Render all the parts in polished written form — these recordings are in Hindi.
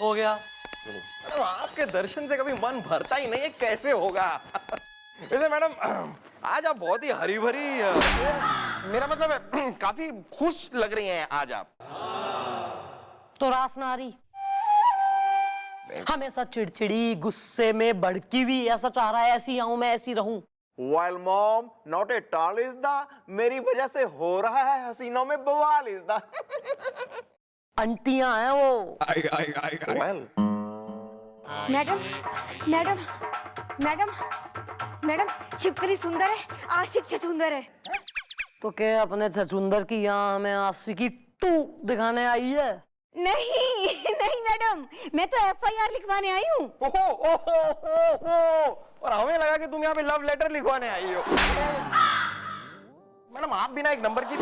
हो गया। मैडम आपके दर्शन से कभी मन भरता ही नहीं है, कैसे होगा? वैसे मैडम आज आप बहुत ही हरी भरी, मेरा मतलब है काफी खुश लग रही हैं आज आप। तो रास नारी हमेशा चिड़चिड़ी, गुस्से में भड़की हुई, ऐसा चाह रहा है ऐसी आऊं मैं, ऐसी रहूं। While mom not a tall is the, मेरी वजह से हो रहा है हसीनों में बवाल is the। अंटियां हैं वो। Well, madam madam madam madam, छिपकली सुंदर है, आशिक छछूंदर है। तो क्या अपने छछूंदर की यहाँ हमें आशिकी 2 दिखाने आई है? नहीं नहीं मैडम, मैं तो FIR लिखवाने आई हूँ। और हमें लगा कि तुम यहाँ पे लव लेटर लिखवाने आई हो। मैडम आप बिना एक नंबर की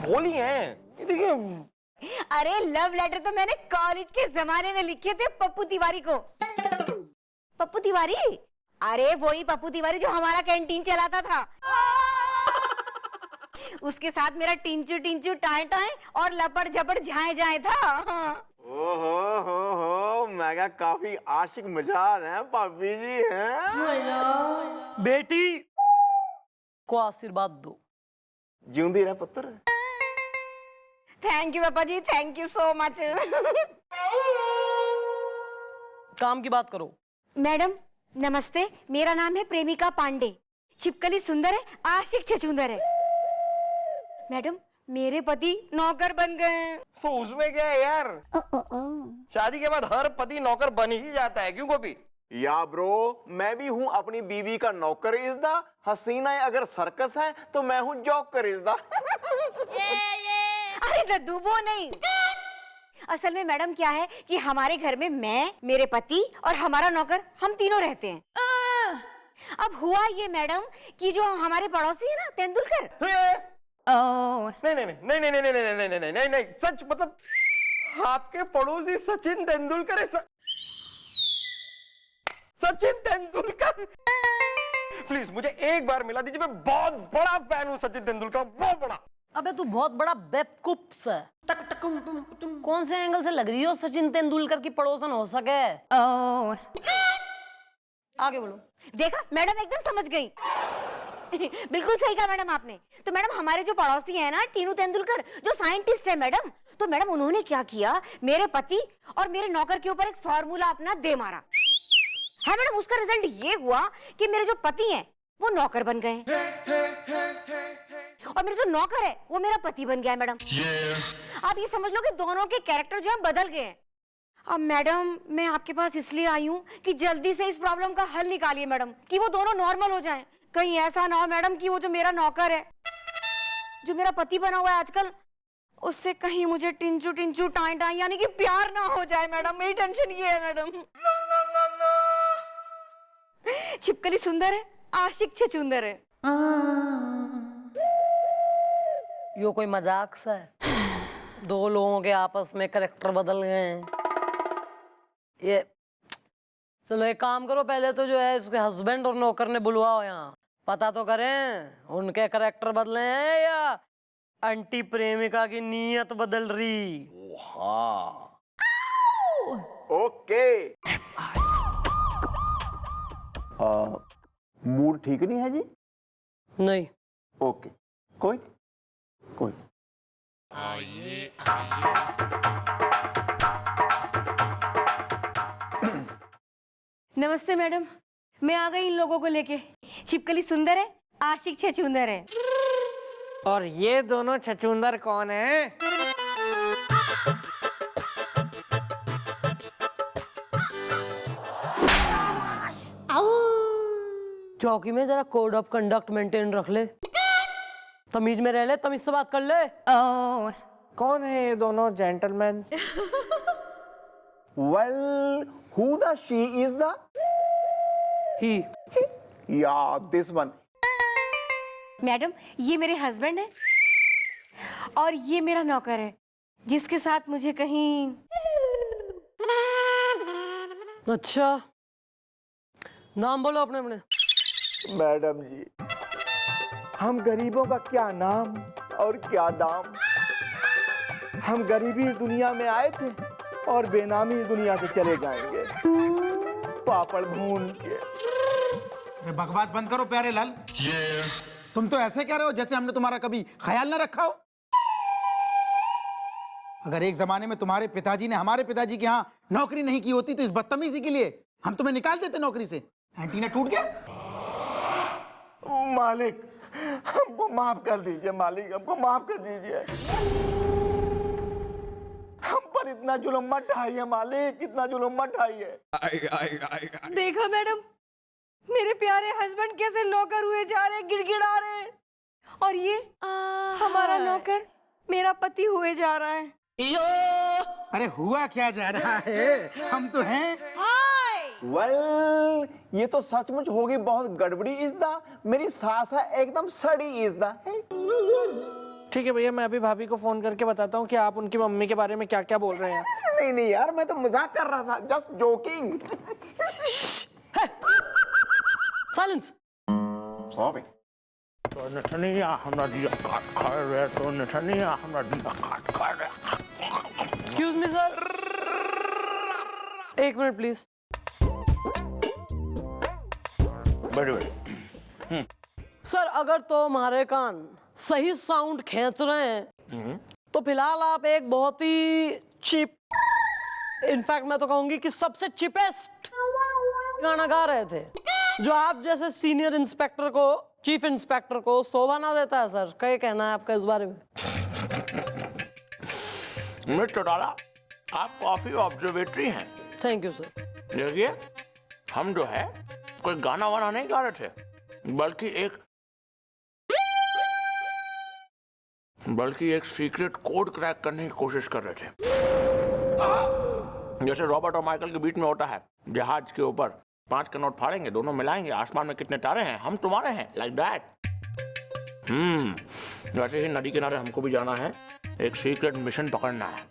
भोली हैं। ये देखिए, अरे लव लेटर तो मैंने कॉलेज के जमाने में लिखे थे पप्पू तिवारी को। पप्पू तिवारी? अरे वही पप्पू तिवारी जो हमारा कैंटीन चलाता था। उसके साथ मेरा टिंचू टिंचू टाए टाए और लपड़ झपड़ झाए झाए था। ओहो मैं काफी आशिक मिजाज हैं पापी जी हैं। बेटी को आशीर्वाद दो। जिंदी रहे पुत्र। थैंक यू पापा जी, थैंक यू सो मच। काम की बात करो। मैडम नमस्ते, मेरा नाम है प्रेमिका पांडे। छिपकली सुंदर है, आशिक छछूंदर है। मैडम मेरे पति नौकर बन गए। तो उसमें क्या है यार, शादी के बाद हर पति नौकर बन ही जाता है, क्यों गोपी? या ब्रो, मैं भी हूँ अपनी बीवी का नौकर इस दा। हसीना अगर सर्कस है तो मैं हूँ जॉकर इस दा। अरे दद्दू वो नहीं, असल में मैडम क्या है कि हमारे घर में मैं, मेरे पति और हमारा नौकर, हम तीनों रहते हैं। अब हुआ ये मैडम कि जो हमारे पड़ोसी है ना तेंदुलकर। नहीं नहीं नहीं नहीं नहीं नहीं नहीं नहीं नहीं नहीं नहीं, सच मतलब आपके पड़ोसी सचिन तेंदुलकर है। सचिन तेंदुलकर, प्लीज मुझे एक बार मिला दीजिए, मैं बहुत बड़ा फैन हूँ सचिन तेंदुलकर, बहुत बड़ा। अबे तू बहुत बड़ा बेवकूफ है। कौन से एंगल से लग रही हो सचिन तेंदुलकर की पड़ोसन हो सके? आगे बढ़ो। देखा मैडम, एकदम समझ गई। बिल्कुल सही कहा मैडम आपने। तो मैडम हमारे जो पड़ोसी है ना टीनू तेंदुलकर, जो साइंटिस्ट है मैडम, तो मैडम उन्होंने क्या किया, मेरे पति और मेरे नौकर के ऊपर एक फॉर्मूला अपना दे मारा है मैडम। उसका रिजल्ट ये हुआ कि मेरे जो पति हैं वो नौकर बन गए और मेरे जो नौकर है वो मेरा पति बन गया है मैडम। आप ये समझ लो कि दोनों के कैरेक्टर जो है बदल गए हैं। अब मैडम मैं आपके पास इसलिए आई हूँ कि जल्दी से इस प्रॉब्लम का हल निकालिए मैडम, कि वो दोनों नॉर्मल हो जाएं। कहीं ऐसा ना हो मैडम कि वो जो मेरा नौकर है, जो मेरा पति बना हुआ है आजकल, उससे कहीं मुझे टिंचू टिंचू टाई टाई यानी कि प्यार ना हो जाए मैडम। मेरी टेंशन ये है मैडम। छिपकली सुंदर है, आशिक छछूंदर है। यो कोई मजाक सा है? 2 लोगों के आपस में कैरेक्टर बदल गए हैं। ये चलो एक काम करो, पहले तो जो है उसके हस्बैंड और नौकर ने बुलवाओ यहाँ, पता तो करें उनके कैरेक्टर बदले हैं या अंटी प्रेमिका की नीयत बदल रही। हाँ ओके। मूड ठीक नहीं है जी? नहीं। ओके, कोई कोई। नमस्ते मैडम, मैं आ गई इन लोगों को लेके। छिपकली सुंदर है, आशिक छछूंदर है। और ये दोनों छछूंदर कौन है? चौकी में जरा कोड ऑफ कंडक्ट मेंटेन रख ले, तमीज में रह ले, तमीज से बात कर ले। कौन है ये दोनों gentleman? Well, who the she is the? He. Yeah, this one. Madam ये मेरे हस्बैंड है और ये मेरा नौकर है, जिसके साथ मुझे कहीं। अच्छा, नाम बोलो अपने अपने। मैडम जी, हम गरीबों का क्या नाम और क्या दाम। हम गरीबी इस दुनिया में आए थे और बेनामी इस दुनिया से चले जाएंगे, पापड़ भून के। अरे बकवास बंद करो प्यारे लाल। तुम तो ऐसे कह रहे हो जैसे हमने तुम्हारा कभी ख्याल ना रखा हो। अगर एक जमाने में तुम्हारे पिताजी ने हमारे पिताजी के यहाँ नौकरी नहीं की होती तो इस बदतमीजी के लिए हम तुम्हें निकाल देते नौकरी से। एंटीना टूट गया। मालिक हमको माफ कर दीजिए, मालिक हमको माफ कर दीजिए। हम पर इतना जुल्म मत ढाइए मालिक, इतना जुल्म मत ढाइए। देखा मैडम, मेरे प्यारे हस्बैंड कैसे नौकर हुए जा रहे, गिड़गिड़ा रहे हैं, और ये हमारा नौकर मेरा पति हुए जा रहा है। अरे हुआ क्या जा रहा है, हम तो हैं। वेल, ये तो सचमुच होगी बहुत गड़बड़ी इज़दा। मेरी सास है एकदम सड़ी इज़दा। ठीक है भैया, मैं अभी भाभी को फोन करके बताता हूँ कि आप उनकी मम्मी के बारे में क्या क्या बोल रहे हैं। नहीं नहीं यार, मैं तो मजाक कर रहा था, just joking. Silence. Sorry. Excuse me sir, एक मिनट प्लीज। सर अगर तो हमारे कान सही साउंड खींच रहे हैं तो फिलहाल आप एक बहुत ही चीप, इनफैक्ट मैं तो कहूंगी कि सबसे चिपेस्ट गाना गा रहे थे, जो आप जैसे सीनियर इंस्पेक्टर को, चीफ इंस्पेक्टर को शोभा ना देता है। सर क्या कहना है आपका इस बारे में? मिस्टर डाला, आप काफी ऑब्जर्वेटरी हैं। Thank you sir. देखिए, हम जो है कोई गाना वाना नहीं गा रहे थे, बल्कि एक सीक्रेट कोड क्रैक करने की कोशिश कर रहे थे। जैसे रॉबर्ट और माइकल के बीच में होता है, जहाज के ऊपर 5 के नोट फाड़ेंगे, दोनों मिलाएंगे, आसमान में कितने तारे हैं, हम तुम्हारे हैं, लाइक दैट। वैसे ही नदी किनारे हमको भी जाना है, एक सीक्रेट मिशन पकड़ना है,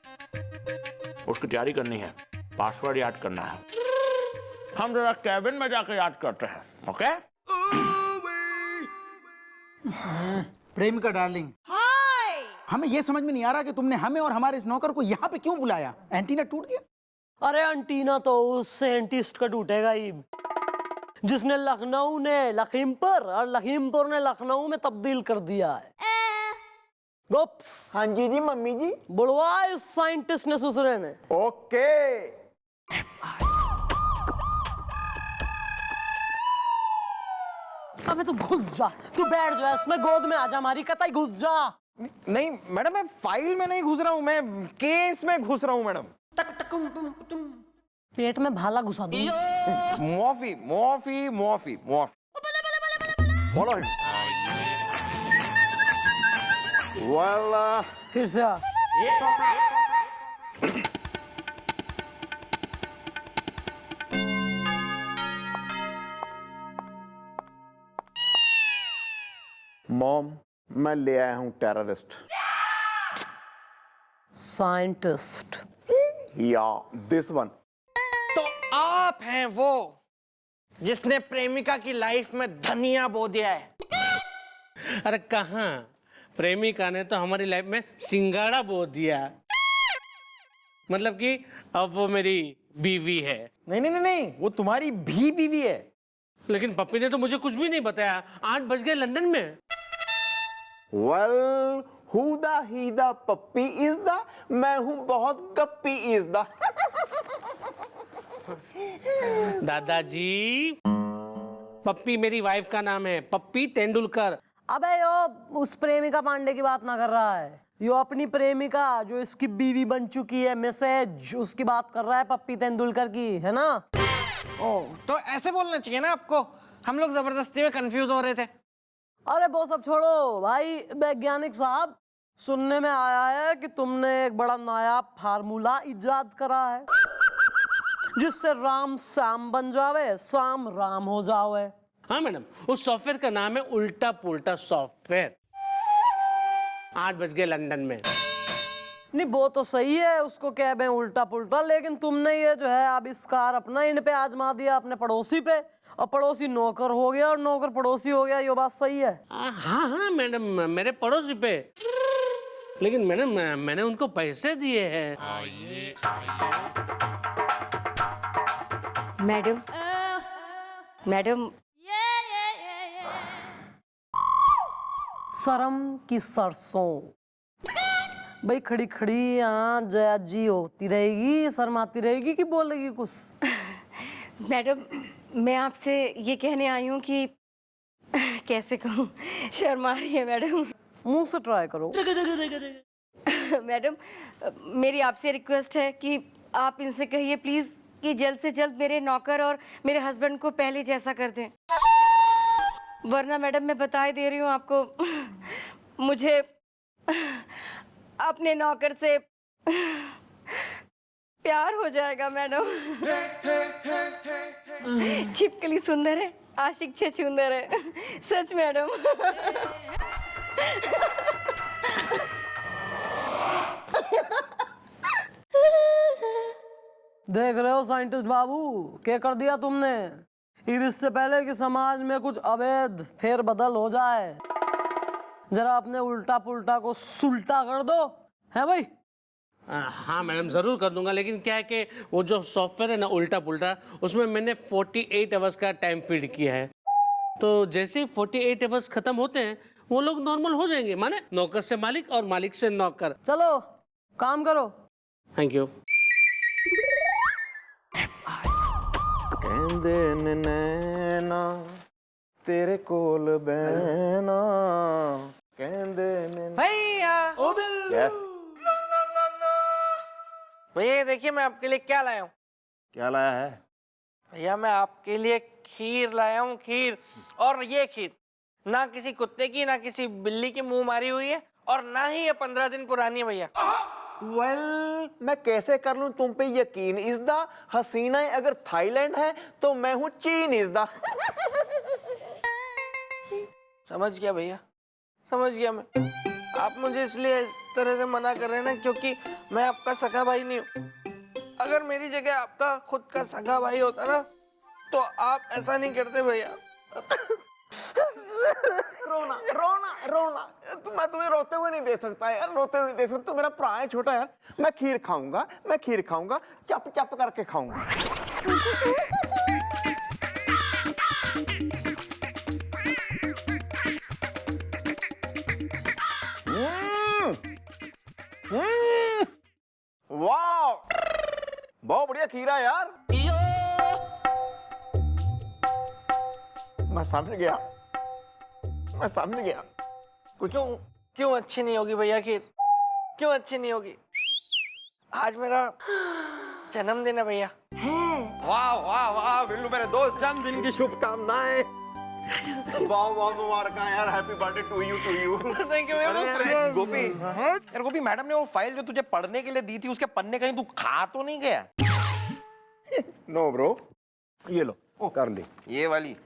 उसकी तैयारी करनी है, पासवर्ड याद करना है। हम जरा कैबिन में जाकर याद करते हैं, ओके? प्रेमिका डार्लिंग, हमें यह समझ में नहीं आ रहा कि तुमने हमें और हमारे इस नौकर को यहाँ पे क्यों बुलाया। एंटीना टूट गया। अरे एंटीना तो उस साइंटिस्ट का टूटेगा ही जिसने लखनऊ ने लखीमपुर और लखीमपुर ने लखनऊ में तब्दील कर दिया है। गुप्स। हाँ जी जी मम्मी जी। बुलवा इस साइंटिस्ट ने ससुरे ने। ओके। अबे तू घुस जा, तू बैठ जा इसमें, गोद में आजा, हमारी कतई घुस जा। नहीं मैडम, मैं फाइल में नहीं घुस रहा हूँ, मैं केस में घुस रहा हूँ मैडम। पेट में भाला घुसा दूं। माफी माफी माफी माफी। Follow him. वेल, फिर से आ। मॉम, मैं ले आया हूँ टेररिस्ट। साइंटिस्ट। या दिस वन। तो आप हैं वो जिसने प्रेमिका की लाइफ में धनिया बो दिया है। अरे कहाँ, प्रेमिका ने तो हमारी लाइफ में सिंगाड़ा बो दिया। मतलब कि अब वो मेरी बीवी है। नहीं नहीं नहीं नहीं, वो तुम्हारी भी बीवी है। लेकिन पप्पी ने तो मुझे कुछ भी नहीं बताया। 8 बज गए लंदन में। वेल, हु दा ही दा पप्पी इज दा, मैं हूं बहुत गप्पी इज दा। दादाजी, पप्पी मेरी वाइफ का नाम है, पप्पी तेंदुलकर। अबे यो उस प्रेमिका पांडे की बात ना कर रहा है, यो अपनी प्रेमिका जो इसकी बीवी बन चुकी है, मैसेज उसकी बात कर रहा है, पप्पी तेंदुलकर की, है ना? ओ, तो ऐसे बोलना चाहिए ना आपको, हम लोग जबरदस्ती में कंफ्यूज हो रहे थे। अरे वो सब छोड़ो भाई वैज्ञानिक साहब, सुनने में आया है कि तुमने एक बड़ा नायाब फार्मूला इजाद करा है जिससे राम श्याम बन जावे, श्याम राम हो जावे। हाँ मैडम, उस सॉफ्टवेयर का नाम है उल्टा पुल्टा सॉफ्टवेयर। 8 बज गए लंदन में। नहीं वो तो सही है, उसको कह बे उल्टा पुल्टा, लेकिन तुमने ये जो है आविष्कार अपना इन पे आजमा दिया, अपने पड़ोसी पे, और पड़ोसी नौकर हो गया और नौकर पड़ोसी हो गया। ये बात सही है? हाँ हाँ मैडम, मेरे पड़ोसी पे। लेकिन मैंने उनको पैसे दिए हैं। मैडम मैडम शर्म की सरसों। भाई खड़ी खड़ी यहाँ जया जी होती रहेगी, शर्माती रहेगी कि बोलेगी कुछ? मैडम मैं आपसे ये कहने आई हूँ कि कैसे कहूँ, शर्मा रही है मैडम। मुंह से ट्राई करो। मैडम मेरी आपसे रिक्वेस्ट है कि आप इनसे कहिए प्लीज कि जल्द से जल्द मेरे नौकर और मेरे हस्बैंड को पहले जैसा कर दें, वरना मैडम मैं बता ही दे रही हूँ आपको, मुझे अपने नौकर से प्यार हो जाएगा मैडम। छिपकली सुंदर है, आशिक छछूंदर है, सच मैडम। देख रहे हो साइंटिस्ट बाबू, क्या कर दिया तुमने? अब इससे पहले कि समाज में कुछ अवैध फेरबदल हो जाए, जरा अपने उल्टा पुल्टा को सुल्टा कर दो, है भाई? हाँ मैडम, ज़रूर कर दूंगा, लेकिन क्या है कि वो जो सॉफ्टवेयर है ना उल्टा पुल्टा, उसमें मैंने 48 आवर्स का टाइम फीड किया है, तो जैसे ही 48 आवर्स खत्म होते हैं वो लोग नॉर्मल हो जाएंगे, माने नौकर से मालिक और मालिक से नौकर। चलो काम करो। Thank you. कहंदे ने नैना तेरे कोल बहना, कहंदे ने भैया क्या भैया ये देखिए मैं आपके लिए क्या लाया हूँ। क्या लाया है? भैया मैं आपके लिए खीर लाया हूँ, खीर। और ये खीर ना किसी कुत्ते की ना किसी बिल्ली की मुंह मारी हुई है, और ना ही ये 15 दिन पुरानी है भैया। वेल मैं कैसे कर लूं तुम पे यकीन? इस दा हसीना अगर थाईलैंड है तो मैं हूं चीन। इस दा समझ गया भैया, समझ गया मैं। आप मुझे इसलिए इस तरह से मना कर रहे हैं ना क्योंकि मैं आपका सगा भाई नहीं हूँ। अगर मेरी जगह आपका खुद का सगा भाई होता ना तो आप ऐसा नहीं करते भैया। रोना रोना रोना मैं तुम्हें रोते हुए नहीं दे सकता यार, रोते हुए नहीं दे सकता। तू मेरा भरा है छोटा यार। मैं खीर खाऊंगा, मैं खीर खाऊंगा, चप चप करके खाऊंगा। वाह बहुत बढ़िया खीरा यार। मैं समझ गया, मैं समझ गया। कुछ क्यों अच्छी नहीं होगी भैया खीर? क्यों अच्छी नहीं होगी? आज मेरा जन्मदिन है भैया। वाह वाह वाह बिल्लू मेरे दोस्त, जन्मदिन की शुभकामनाएं। वाह वाह मुबारक यार, happy birthday to you to you. Thank you भैया। गोपी यार, गोपी मैडम ने वो फाइल जो तुझे पढ़ने के लिए दी थी उसके पन्ने कहीं तू खा तो नहीं गया? नो ब्रो, ये लो ओ कर ली ये वाली।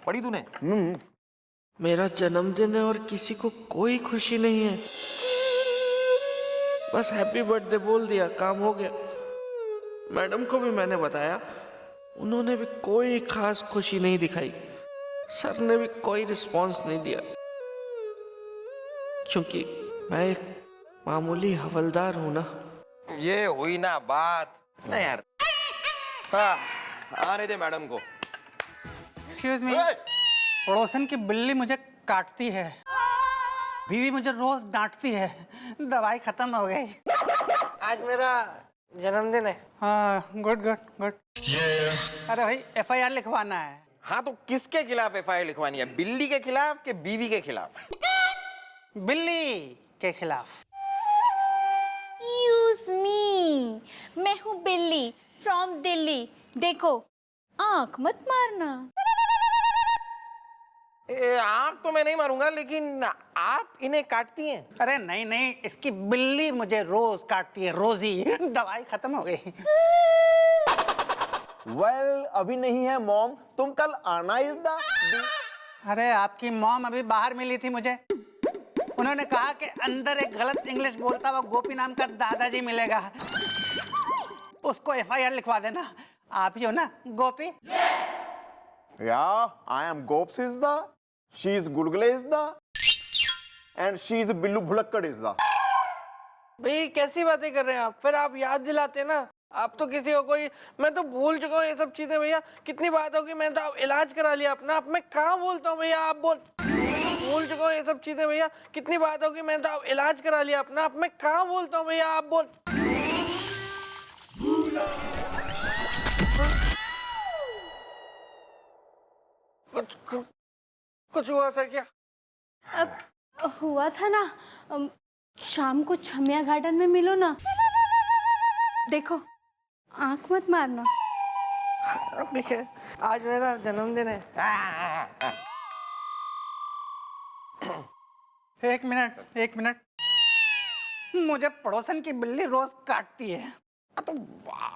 पढ़ी तूने? मेरा जन्मदिन है और किसी को कोई खुशी नहीं है। बस हैप्पी बर्थडे बोल दिया, काम हो गया। मैडम को भी मैंने बताया, उन्होंने भी कोई खास खुशी नहीं दिखाई। सर ने भी कोई रिस्पॉन्स नहीं दिया, क्योंकि मैं एक मामूली हवलदार हूं ना। ये हुई ना बात। ना यार, हाँ आने दे मैडम को। एक्सक्यूज मी, पड़ोसन की बिल्ली मुझे काटती है, बीवी मुझे रोज डांटती है, दवाई खत्म हो गई। आज मेरा जन्मदिन है। हाँ गुड गुड गुड। अरे भाई FIR लिखवाना है। हाँ तो किसके खिलाफ FIR लिखवानी है? बिल्ली के खिलाफ कि बीवी के खिलाफ? बिल्ली के खिलाफ। Excuse me, मैं हूँ बिल्ली फ्रॉम दिल्ली। देखो आंख मत मारना। आँख तो मैं नहीं मारूंगा, लेकिन आप इन्हें काटती हैं? अरे नहीं नहीं, इसकी बिल्ली मुझे रोज काटती है, रोजी। दवाई खत्म हो गई। वेल अभी नहीं है मॉम, तुम कल आना। इस दा अरे आपकी मॉम अभी बाहर मिली थी मुझे, उन्होंने कहा कि अंदर एक गलत इंग्लिश बोलता हुआ गोपी नाम का दादाजी मिलेगा, उसको FIR लिखवा देना। आप ही हो ना गोपी? Yeah, I am Gops is the, she is Gulgule is the, and she is Billu Bhulakkad is the. भाई कैसी बातें कर रहे हैं आप? फिर आप याद दिलाते ना, आप तो किसी को कोई, मैं तो भूल चुका हूँ ये सब चीजें भैया। कितनी बात होगी, मैं तो इलाज करा लिया अपना। अब मैं कहाँ बोलता हूँ भैया, आप भूल चुका हूँ ये सब चीजें भैया। कितनी बात होगी, मैं तो इलाज करा लिया अपना। अब मैं कहाँ बोलता हूँ भैया, आप कुछ हुआ था क्या? हुआ था ना, शाम को छमिया गार्डन में मिलो ना। देखो, आंख मत मारना। आज मेरा जन्मदिन है। एक मिनट, मुझे पड़ोसन की बिल्ली रोज काटती है। तो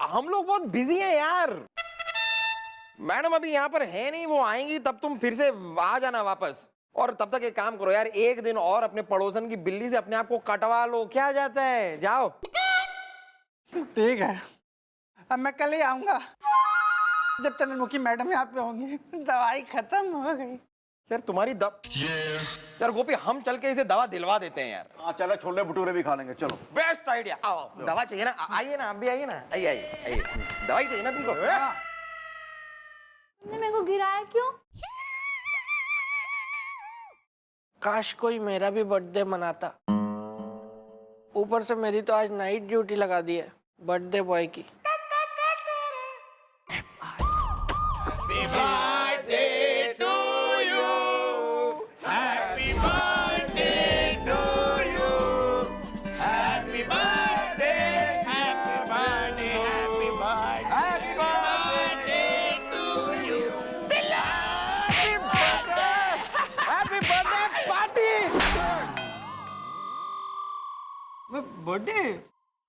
हम लोग बहुत बिजी हैं यार। मैडम अभी यहाँ पर है नहीं, वो आएंगी तब तुम फिर से आ जाना वापस। और तब तक एक काम करो यार, एक दिन और अपने पड़ोसन की बिल्ली से अपने आप को कटवा लो, क्या जाता है, जाओ। ठीक है, अब मैं कल ही आऊंगा जब चंद्रमुखी मैडम यहाँ पे होंगी। दवाई खत्म हो गई। यार तुम्हारी यार गोपी, हम चल के इसे दवा दिलवा देते हैं यार। हाँ चलो, छोले भटूरे भी खा लेंगे, चलो। Best idea. आओ, दवा चाहिए ना, आइए ना, आप भी आइए ना, आइए। दवाई चाहिए ना तुमको? तुमने मेरे को गिराया क्यों? काश कोई मेरा भी बर्थडे मनाता। ऊपर से मेरी तो आज नाइट ड्यूटी लगा दी है बर्थडे बॉय की। बर्थडे?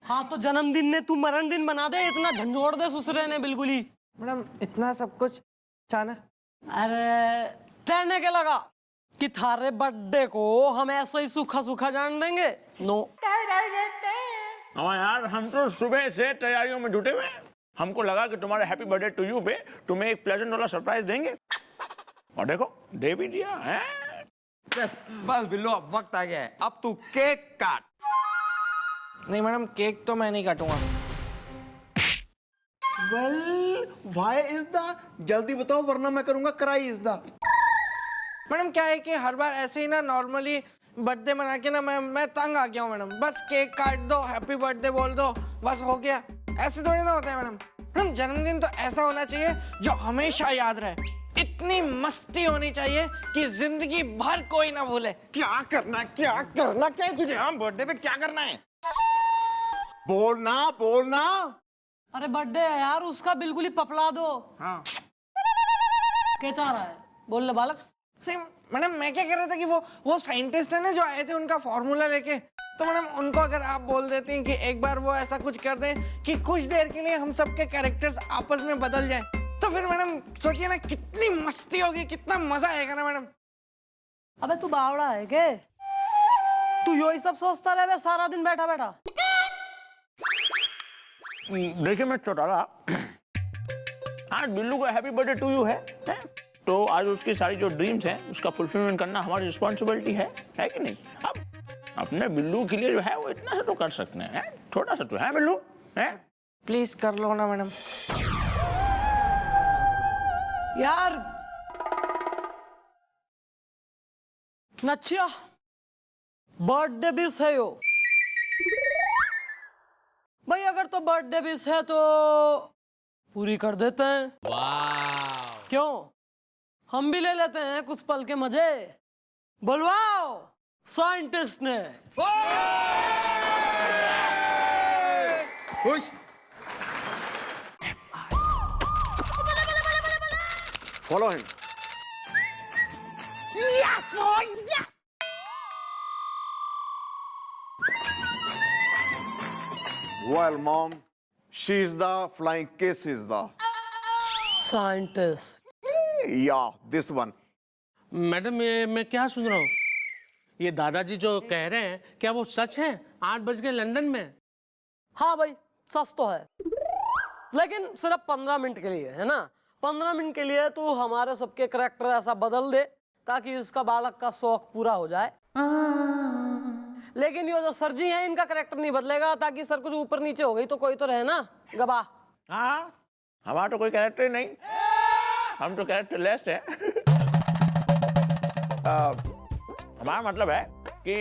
हाँ तो जन्मदिन ने तू मरण दिन बना दे, इतना झंझोड़ दे ससुरे ने बिल्कुल ही। मैडम इतना सब कुछ अचानक? अरे कहने के लगा कि थारे बर्थडे को हम ऐसा ही सूखा सूखा जान देंगे। नो हाँ यार, हम तो सुबह से तैयारियों में जुटे हुए हैं। हमको लगा कि तुम्हारे हैप्पी बर्थडे टू यू पे तुम्हें एक प्लेजेंट वाला सरप्राइज देंगे, और देखो दे भी दिया है। बस बिल्लो, अब वक्त आ गया है, अब तू केक काट। नहीं मैडम, केक तो मैं नहीं काटूंगा। वेल, व्हाई इज द, जल्दी बताओ वरना मैं करूंगा क्राई इज द। मैडम क्या है कि हर बार ऐसे ही ना नॉर्मली बर्थडे मना के ना मैं तंग आ गया हूँ मैडम। बस केक काट दो, हैप्पी बर्थडे बोल दो, बस हो गया। ऐसे थोड़ी ना होता है मैडम। मैडम जन्मदिन तो ऐसा होना चाहिए जो हमेशा याद रहे। इतनी मस्ती होनी चाहिए कि जिंदगी भर कोई ना भूले। क्या करना क्या है तुझे? हाँ, बर्थडे पे क्या करना है? बोलना। अरे बर्थडे है यार उसका, बिल्कुल ही पपला दो। हाँ। क्या चाह रहा है, बोल ले बालक। मैडम मैं क्या कह रहा था कि वो साइंटिस्ट है ना जो आए थे उनका फॉर्मूला लेके, तो मैडम उनको अगर आप बोल देते हैं कि एक बार वो ऐसा कुछ कर दें कि कुछ देर के लिए हम सबके कैरेक्टर्स आपस में बदल जाएं, तो फिर मैडम सोचिए ना कितनी मस्ती होगी, कितना मजा आएगा ना मैडम। अबे तू बावड़ा है के? तू यही सब सोचता रहे सारा दिन बैठा बैठा? देखिए मैं चौटाला, आज बिल्लू का हैप्पी बर्थडे टू यू है? तो आज उसकी सारी जो ड्रीम्स हैं उसका फुलफिलमेंट करना हमारी रिस्पॉन्सिबिलिटी है कि नहीं? अब अपने बिल्लू के लिए जो है वो इतना सा तो कर सकते हैं, छोटा सा तो है बिल्लू है। प्लीज कर लो ना मैडम। यार नच्छिया, बर्थडे विश है यो भाई, अगर तो बर्थडे विश है तो पूरी कर देते हैं। क्यों, हम भी ले लेते हैं कुछ पल के मजे। बुलवाओ साइंटिस्ट ने। खुश। Follow him. Well, Mom, she's the flying kiss is the. Scientist. Yeah, this one. Madam ये मैं क्या सुन रहा हूँ? ये दादाजी जो कह रहे हैं क्या वो सच है? 8 बज गए लंदन में। हाँ भाई सच तो है, लेकिन सिर्फ 15 मिनट के लिए है ना। 15 मिनट के लिए तू हमारे सबके करैक्टर ऐसा बदल दे ताकि उसका बालक का शौक पूरा हो जाए। लेकिन ये जो सर जी हैं इनका करेक्टर नहीं बदलेगा, ताकि सर कुछ ऊपर नीचे हो गई तो कोई तो रहे ना गवाह। हाँ, हमारा तो कोई कैरेक्टर ही नहीं, हम तो कैरेक्टरलेस है। हमारा मतलब है कि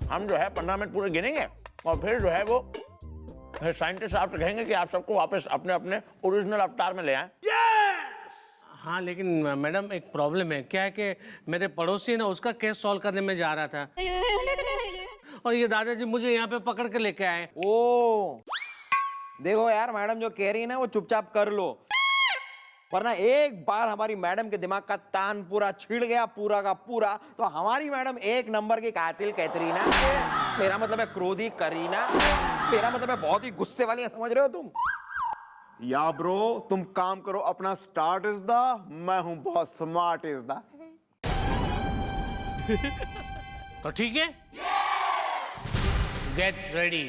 हम जो है 15 मिनट पूरे गिनेंगे और फिर जो है वो साइंटिस्ट साहब से कहेंगे कि आप सबको वापस अपने अपने ओरिजिनल अवतार में ले आएं। हाँ लेकिन मैडम एक प्रॉब्लम है, क्या है कि मेरे पड़ोसी है ना, उसका केस सॉल्व करने में जा रहा था और ये दादाजी मुझे यहाँ पे पकड़ के लेके आए। ओ देखो यार, मैडम जो कह रही है ना वो चुपचाप कर लो, वरना एक बार हमारी मैडम के दिमाग का तान पूरा छिड़ गया पूरा का पूरा, तो हमारी मैडम एक नंबर की कातिल कैटरीना, मेरा मतलब है क्रोधी करीना, मेरा मतलब है बहुत ही गुस्से वाली है, समझ रहे हो तुम? या ब्रो तुम काम करो अपना, स्टार्ट इज द, मैं हूं बहुत स्मार्ट इज द। तो ठीक है, get ready.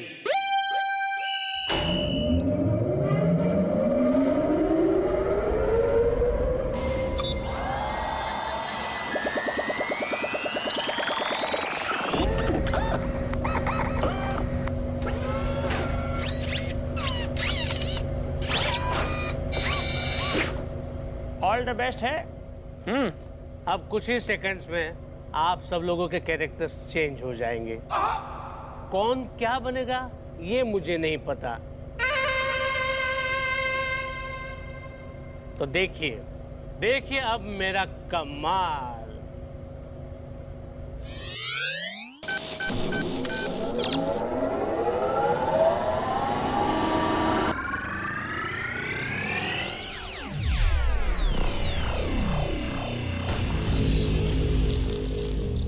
All the best है। अब कुछ ही सेकंड्स में आप सब लोगों के कैरेक्टर्स चेंज हो जाएंगे। कौन क्या बनेगा ये मुझे नहीं पता, तो देखिए देखिए अब मेरा कमाल।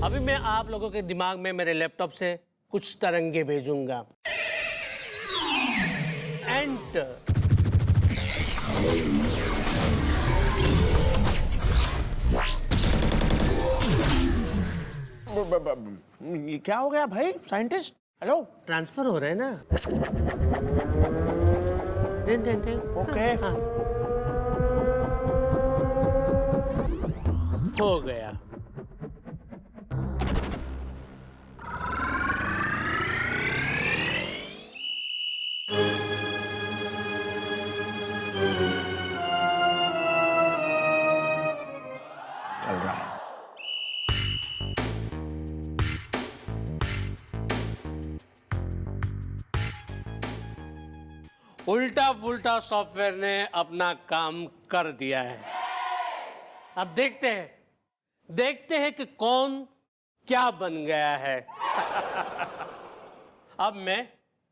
अभी मैं आप लोगों के दिमाग में मेरे लैपटॉप से कुछ तरंगे भेजूंगा। एंटर। ये क्या हो गया भाई साइंटिस्ट? हेलो, ट्रांसफर हो रहा है ना? दे। ओके। हाँ। हो गया। चल रहा है। उल्टा पुल्टा सॉफ्टवेयर ने अपना काम कर दिया है। अब देखते हैं कि कौन क्या बन गया है। अब मैं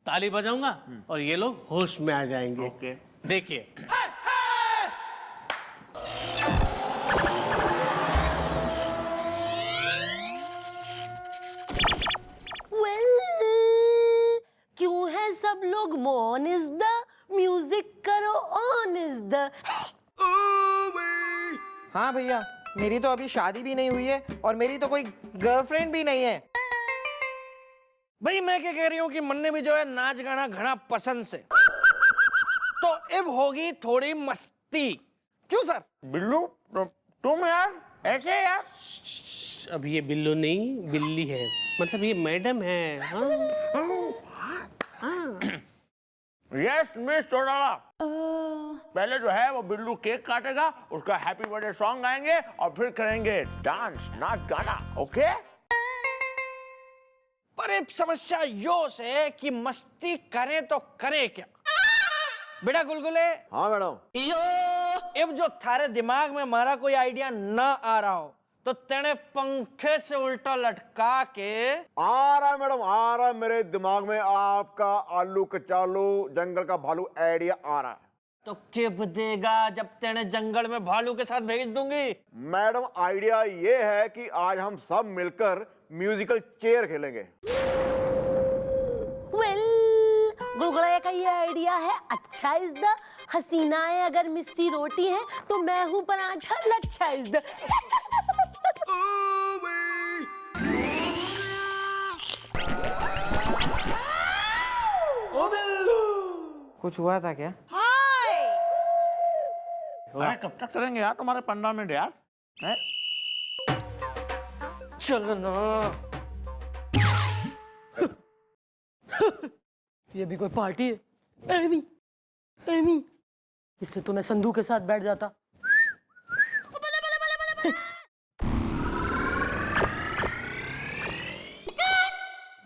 ताली बजाऊंगा और ये लोग होश में आ जाएंगे। ओके। देखिए। क्यों है सब लोग मौन इज द, म्यूजिक करो ऑन इज द। हाँ भैया, मेरी तो अभी शादी भी नहीं हुई है और मेरी तो कोई गर्लफ्रेंड भी नहीं है। भाई मैं क्या कह रही हूँ कि मन्ने भी जो है नाच गाना घना पसंद से, तो अब होगी थोड़ी मस्ती। क्यों सर? बिल्लू तुम यार ऐसे यार। अब ये बिल्लू नहीं बिल्ली है, मतलब ये मैडम है। हाँ। यस मिस चौटाला, पहले जो है वो बिल्लू केक काटेगा, उसका हैप्पी बर्थडे सॉन्ग गाएंगे और फिर करेंगे डांस नाच गाना। ओके? पर एक समस्या यो है कि मस्ती करें तो करें क्या? बेटा गुलगुले, हाँ मैडम। अब जो थारे दिमाग में हमारा कोई आइडिया ना आ रहा हो तो तेने पंखे से उल्टा लटका के आ रहा है मैडम, आ रहा है मेरे दिमाग में आपका आलू कचालू जंगल का भालू आइडिया आ रहा है। तो कब देगा जब तेने जंगल में भालू के साथ भेज दूंगी? मैडम आइडिया ये है कि आज हम सब मिलकर म्यूजिकल चेयर खेलेंगे। गुलगुले का ये आइडिया है अच्छा इज द, हसीनाएं अगर मिस्सी रोटी है तो मैं हूँ पराठा लच्छा इज द। कुछ हुआ था क्या? अरे कब तक करेंगे यार तुम्हारे 15 मिनट यार? हैं? चलो ना। ये भी कोई पार्टी है? एमी, एमी, इससे तो मैं संधू के साथ बैठ जाता।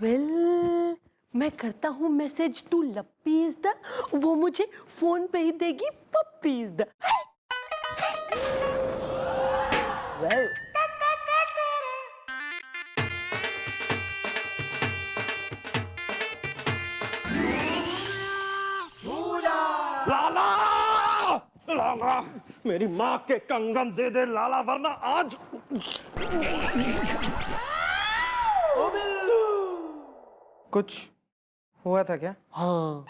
वेल, मैं करता हूँ मैसेज टू लप्पीज द, वो मुझे फोन पे ही देगी पप्पीज द। वेल, लाला, लाला, मेरी माँ के कंगन दे दे लाला, वरना आज कुछ हुआ था क्या? हाँ,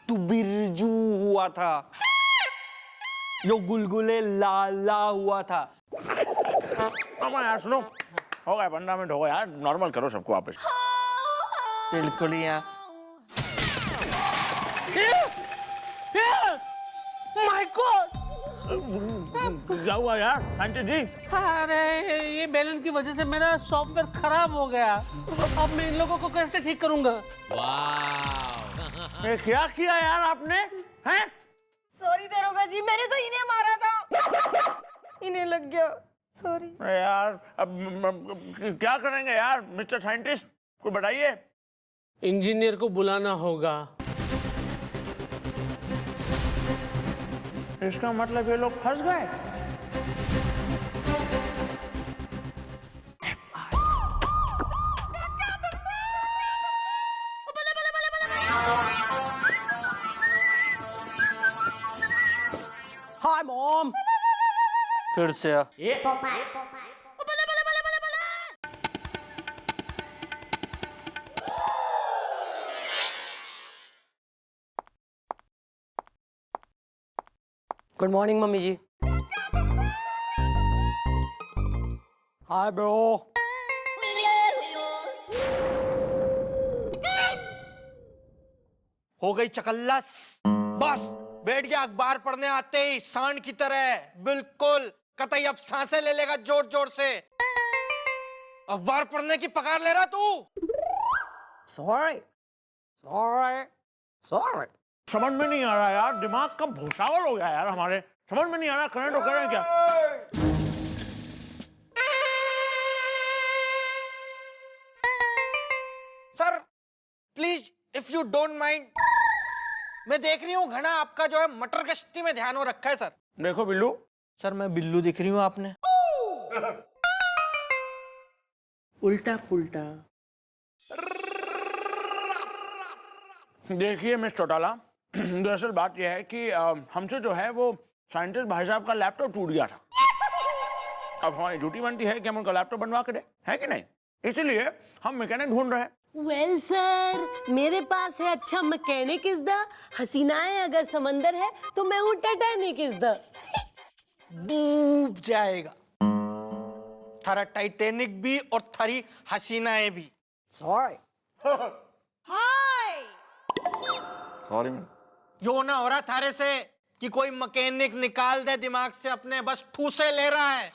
तू बिरजू हुआ था, यो गुलगुले लाला हुआ था। अब यार सुनो, हो गया 15 मिनट हो गया यार, नॉर्मल करो सबको वापस। बिल्कुल ही यार। माय गॉड, क्या हुआ यार साइंटिस्ट जी? अरे ये बैलन की वजह से मेरा सॉफ्टवेयर खराब हो गया। अब मैं इन लोगों को कैसे ठीक करूंगा? ये क्या किया यार आपने? हैं? सॉरी दरोगा जी, मैंने तो इन्हें मारा था, इन्हें लग गया, सॉरी। अरे यार अब क्या करेंगे यार मिस्टर साइंटिस्ट, कोई बताइए। इंजीनियर को बुलाना होगा। इसका मतलब ये लोग फंस गए। Hi mom. फिर से आ। गुड मॉर्निंग मम्मी जी। Hi bro. हो गई चकल्लस, बस बैठ गया अखबार पढ़ने आते ही सांड की तरह, बिल्कुल कतई अब सांसें ले लेगा जोर जोर से। अखबार पढ़ने की पगार ले रहा तू? Sorry, sorry, sorry. समझ में नहीं आ रहा यार, दिमाग का भूसावल हो गया यार हमारे, समझ में नहीं आ रहा करें तो करें क्या। Sir please if you don't mind, मैं देख रही हूँ घना आपका जो है मटर गश्ती में ध्यान हो रखा है सर। देखो बिल्लू, सर मैं बिल्लू दिख रही हूँ आपने? उल्टा पुल्टा। देखिए मिस चौटाला, दरअसल बात यह है कि हमसे जो है वो साइंटिस्ट भाई साहब का लैपटॉप टूट गया था। अब हमारी ड्यूटी बनती है कि हम उनका लैपटॉप बनवा के दें, है कि नहीं? इसीलिए हम मैकेनिक ढूंढ रहे हैं। वेल सर, मेरे पास है अच्छा मैकेनिक इज द, हसीनाएं अगर समंदर है तो मैं हूँ टाइटैनिक इज द। डूब जाएगा थारा टाइटैनिक भी और थारी हसीनाएं भी। सॉरी। हाय, सॉरी मैम। जो ना हो रहा थारे से कि कोई मैकेनिक निकाल दे दिमाग से अपने, बस ठूसे ले रहा है।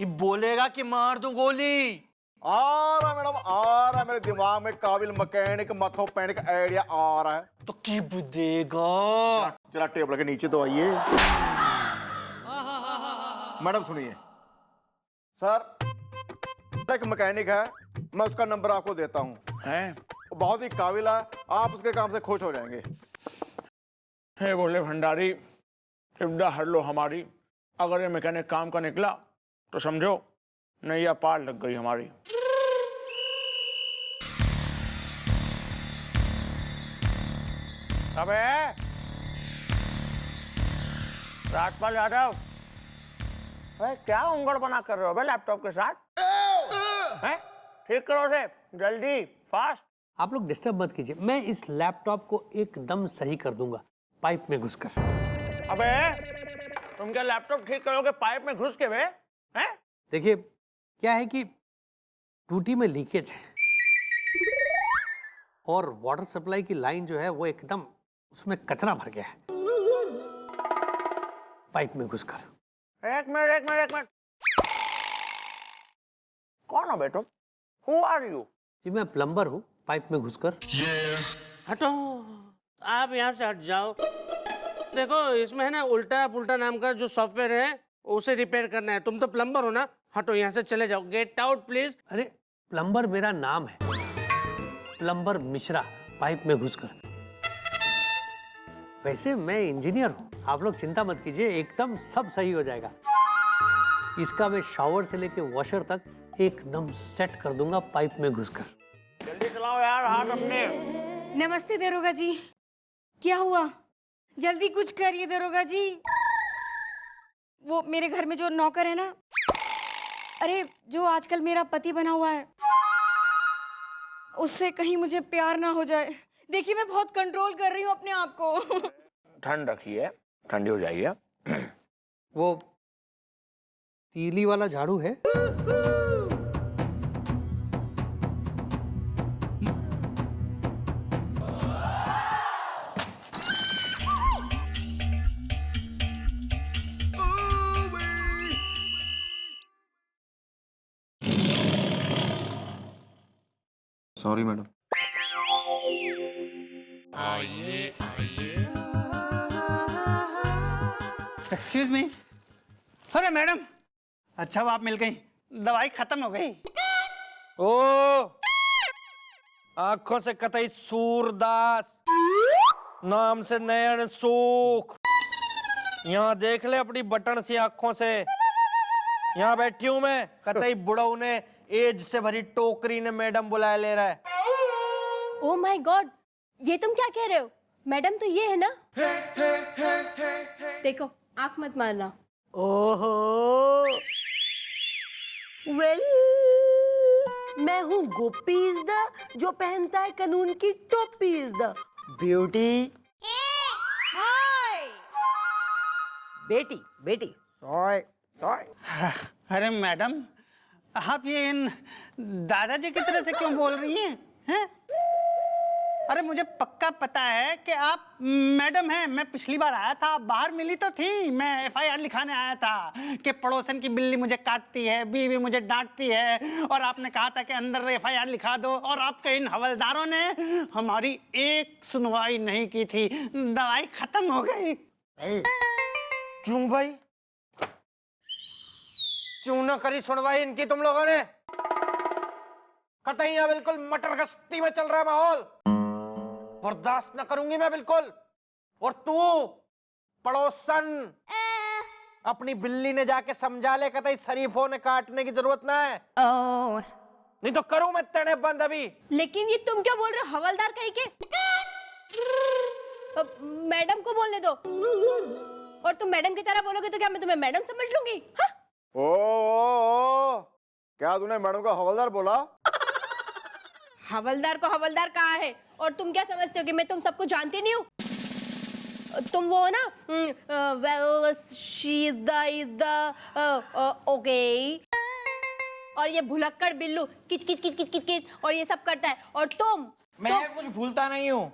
ये बोलेगा कि मार दूं गोली। आ रहा मैडम, आ रहा है मेरे दिमाग में काबिल मैकेनिक मैथोपैनिक आइडिया आ रहा है। तो की देगा। जरा टेबल के नीचे तो आइए। मैडम सुनिए सर, एक मैकेनिक है, मैं उसका नंबर आपको देता हूँ, हैं? वो बहुत ही काबिल है, आप उसके काम से खुश हो जाएंगे। हे बोले भंडारी, इब्दा हर लो हमारी, अगर ये मैकेनिक काम का निकला तो समझो नैया पार लग गई हमारी। अबे राजपाल यादव, अरे क्या उंगड़ बना कर रहे हो बे लैपटॉप के साथ? हैं? ठीक करो उसे जल्दी, फास्ट। आप लोग डिस्टर्ब मत कीजिए, मैं इस लैपटॉप को एकदम सही कर दूंगा पाइप में घुसकर। अबे तुम क्या लैपटॉप ठीक करोगे पाइप में घुस के बे? हैं? देखिए क्या है कि टूटी में लीकेज है और वाटर सप्लाई की लाइन जो है वो एकदम उसमें कचरा भर गया है पाइप में घुसकर। एक मिनट। कौन हो बेटो? Who are you? जी मैं प्लम्बर हूँ, पाइप में घुसकर। हटो, आप यहाँ से हट जाओ। देखो इसमें है ना उल्टा पुल्टा नाम का जो सॉफ्टवेयर है उसे रिपेयर करना है। तुम तो प्लम्बर हो ना, हटो यहाँ से चले जाओ। Get out please. अरे प्लम्बर मेरा नाम है, प्लम्बर मिश्रा, पाइप में घुसकर। वैसे मैं इंजीनियर हूँ, आप लोग चिंता मत कीजिए, एकदम सब सही हो जाएगा। इसका मैं शावर से लेके वॉशर तक एकदम सेट कर दूंगा पाइप में घुसकर। जल्दी चलाओ यार हाथ अपने। नमस्ते दरोगा जी। क्या हुआ? जल्दी कुछ करिए दरोगा जी। वो मेरे घर में जो नौकर है ना, अरे जो आजकल मेरा पति बना हुआ है, उससे कहीं मुझे प्यार ना हो जाए। देखिए मैं बहुत कंट्रोल कर रही हूँ अपने आप को। ठंड रखिए, ठंडी हो जाइए। वो तीली वाला झाड़ू है? Sorry madam. Excuse me. अरे मैडम, अच्छा वो आप मिल गई, दवाई खत्म हो गई। ओ आंखों से कतई सूरदास, नाम से नयन सुख। यहाँ देख ले अपनी बटन सी आंखों से। यहाँ बैठी हूं मैं, कतई बुढ़ऊ ने एज से भरी टोकरी ने मैडम बुलाए ले रहा है। ओ माय गॉड, ये तुम क्या कह रहे हो? मैडम तो ये है ना? देखो आंख मत मारना। ओहो, वेल मैं हूँ गोपी इज द, जो पहनता है कानून की टोपी इज द ब्यूटी। बेटी बेटी सॉरी सॉरी। अरे मैडम, आप ये इन दादाजी की तरह से क्यों बोल रही हैं? अरे मुझे पक्का पता है कि आप मैडम हैं। मैं पिछली बार आया था, आप बाहर मिली तो थी। मैं एफआईआर लिखाने आया था कि पड़ोसन की बिल्ली मुझे काटती है, बीवी मुझे डांटती है, और आपने कहा था कि अंदर एफआईआर लिखा दो। और आपके इन हवलदारों ने हमारी एक सुनवाई नहीं की थी, दवाई खत्म हो गई। क्यों भाई, क्यों ना करी सुनवाई इनकी तुम लोगों ने? कतई यहाँ बिल्कुल मटर गश्ती में चल रहा है माहौल, बर्दाश्त न करूंगी मैं बिल्कुल। और तू पड़ोसन, अपनी बिल्ली ने जाके समझा ले, कतई शरीफों ने काटने की जरूरत ना है। नहीं तो करूं मैं तेरे बंद अभी। लेकिन ये तुम क्या बोल रहे हो हवलदार कहीं के? मैडम को बोलने दो। और तुम मैडम की तरह बोलोगे तो क्या मैं तुम्हें मैडम समझ लूंगी? हाँ? ओ, क्या तूने मैडम को हवलदार बोला? हवलदार को हवलदार कहा है? और तुम क्या समझते हो कि मैं तुम सबको जानती नहीं हूँ? तुम वो हो ना, well she is the okay. और ये भुलक्कड़ बिल्लू किच किच किच किच किच किच और ये सब करता है। और तुम मैं कुछ भूलता नहीं हूँ,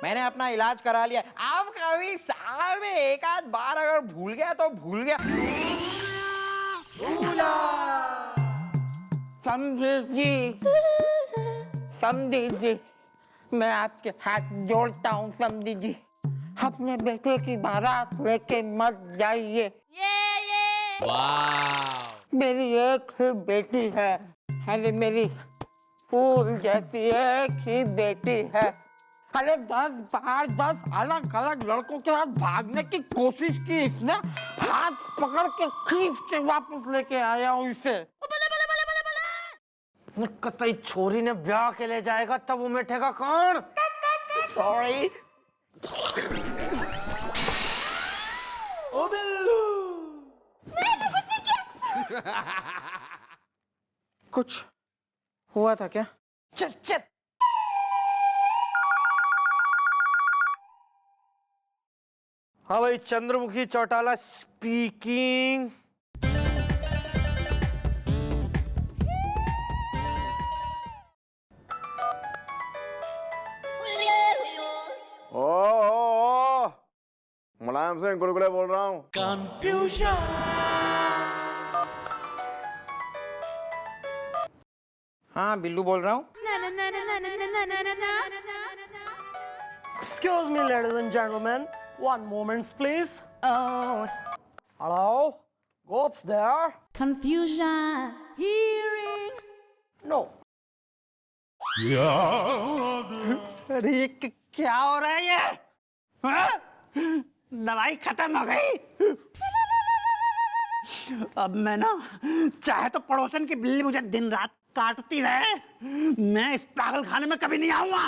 मैंने अपना इलाज करा लिया। अब कभी साल में एक आध बार अगर भूल गया तो भूल गया। समझी जी, समझी जी, मैं आपके हाथ जोड़ता हूँ समझी जी। अपने बेटे की बारात लेके मत जाइए। मेरी एक ही बेटी है, अरे मेरी फूल जैसी एक ही बेटी है। अरे 10 बार 10 अलग अलग लड़कों के साथ भागने की कोशिश की इसने, हाथ पकड़ के खींच के वापस लेके आया हूँ इसे। कतई छोरी ने ब्याह के ले जाएगा तब वो बैठेगा कौन? सॉरी। ओ बिल्लू, मैंने कुछ नहीं किया। कुछ हुआ था क्या? चल चल। हाँ भाई, चंद्रमुखी चौटाला स्पीकिंग। ओ, मुलायम सिंह गुलगुले बोल रहा हूँ। हाँ बिल्लू बोल रहा हूँ। Excuse me, ladies and gentlemen. One moment, please. Oh. Hello? Gops there? Confusion, hearing. No. अरे ये क्या हो रहा है ये? हाँ? दवाई खत्म हो गई। अब मैं ना चाहे तो पड़ोसन की बिल्ली मुझे दिन रात काटती रहे, मैं इस पागल खाने में कभी नहीं आऊंगा।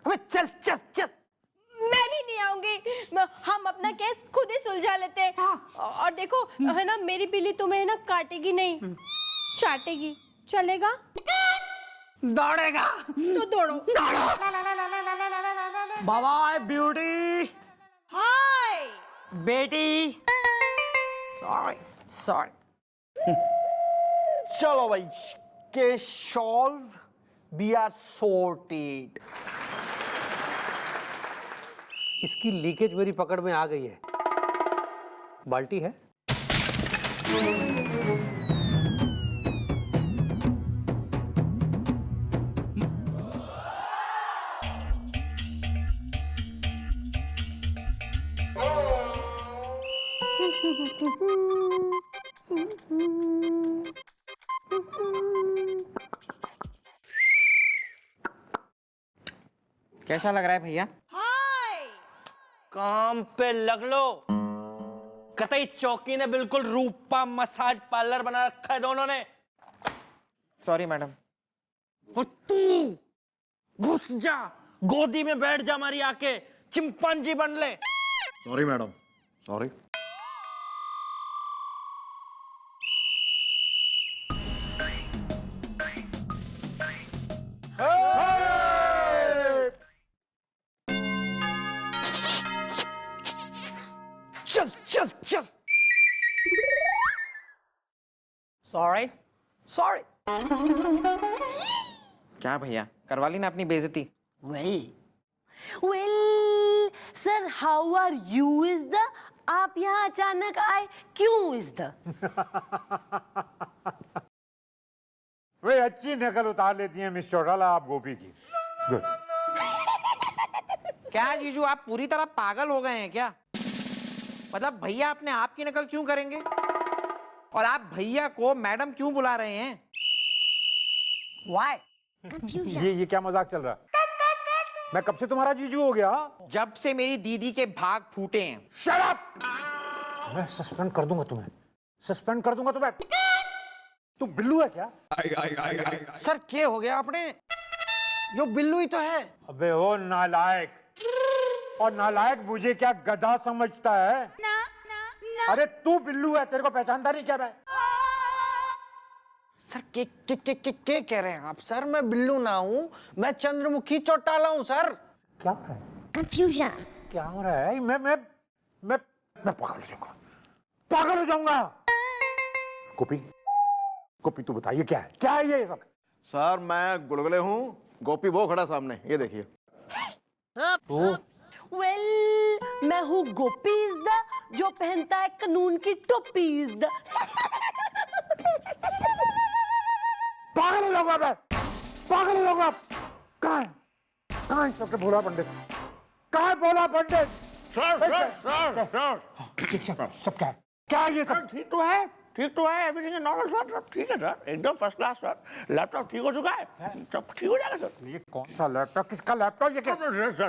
अबे चल चल चल। मैं भी नहीं आऊंगी। हम अपना केस खुद ही सुलझा लेते हैं। और देखो है ना, मेरी बिल्ली तुम्हें ना काटेगी नहीं, चाटेगी। चलेगा? दौड़ेगा तो दौड़ो। Bye beauty. हाय बेटी। Sorry sorry. चलो भाई, case solve, we are sorted. इसकी लीकेज मेरी पकड़ में आ गई है। बाल्टी है? कैसा लग रहा है भैया? काम पे लग लो। कतई चौकी ने बिल्कुल रूपा मसाज पार्लर बना रखा है दोनों ने। Sorry madam. और तू घुस जा, गोदी में बैठ जा हमारी आके, चिंपांजी बन ले। Sorry madam, sorry. चल चल चल। Sorry sorry. क्या भैया, करवा ली ना अपनी बेइज्जती? Well sir, how are you is the, आप यहाँ अचानक आए क्यों इज द? वे अच्छी नकल उतार लेती हैं मिस चौटाला आप गोपी की। गुड। क्या जीजू, आप पूरी तरह पागल हो गए हैं क्या? मतलब भैया अपने आप की नकल क्यों करेंगे? और आप भैया को मैडम क्यों बुला रहे हैं? Why? ये क्या मजाक चल रहा है? मैं कब से तुम्हारा जीजू हो गया? जब से मेरी दीदी के भाग फूटे हैं। Shut up! मैं सस्पेंड कर दूंगा तुम्हें, सस्पेंड कर दूंगा तुम्हें। तू बिल्लू है क्या? सर क्या हो गया आपने? जो बिल्लू ही तो है। अबे ओ नालायक, और नालायक मुझे क्या गधा समझता है? अरे तू बिल्लू है, तेरे को पहचानता नहीं क्या मैं? सर के कह रहे हैं आप? सर मैं बिल्लू ना हूँ, मैं चंद्रमुखी चौटाला हूँ सर। क्या है? कंफ्यूजन। क्या हो रहा है? मैं पागल हो जाऊंगा, पागल हो जाऊंगा। गोपी तू बताइए क्या है ये सब? सर मैं गुलगुले हूँ, गोपी वो खड़ा सामने, ये देखिए। वेल मैं हूँ गोपी इज द, जो पहनता है कानून की टोपी इज द। पागल हो जाऊंगा मैं, पागल हो जाऊंगा। कहाँ है सबके भोला पंडित? कहाँ है भोला पंडित? सर सब क्या है ये सब? ठीक तो है, एवरीथिंग इज नॉर्मल सर, सब ठीक है सर, एकदम फर्स्ट क्लास सर। लैपटॉप ठीक हो चुका है, सब ठीक हो जाएगा सर। ये कौन सा लैपटॉप? किसका लैपटॉप ये? क्या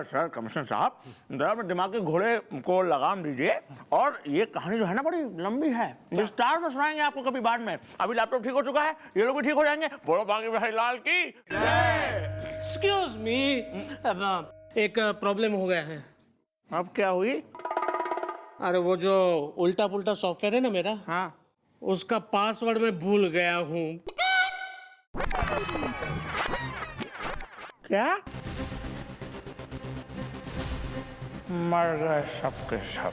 सर कमिश्नर साहब, जरा अपने दिमाग के घोड़े को लगाम दीजिए, और ये कहानी जो है ना बड़ी लंबी है, विस्तार में सुनाएंगे आपको कभी बाद में। अभी लैपटॉप ठीक हो चुका है, ये लोग भी ठीक हो जाएंगे। बोलो बाकी भाई लाल की। एक्सक्यूज मी, एक प्रॉब्लम हो गया है। अब क्या हुई? अरे वो जो उल्टा पुल्टा सॉफ्टवेयर है ना मेरा, हाँ, उसका पासवर्ड मैं भूल गया हूँ। क्या? मर गए सबके सब।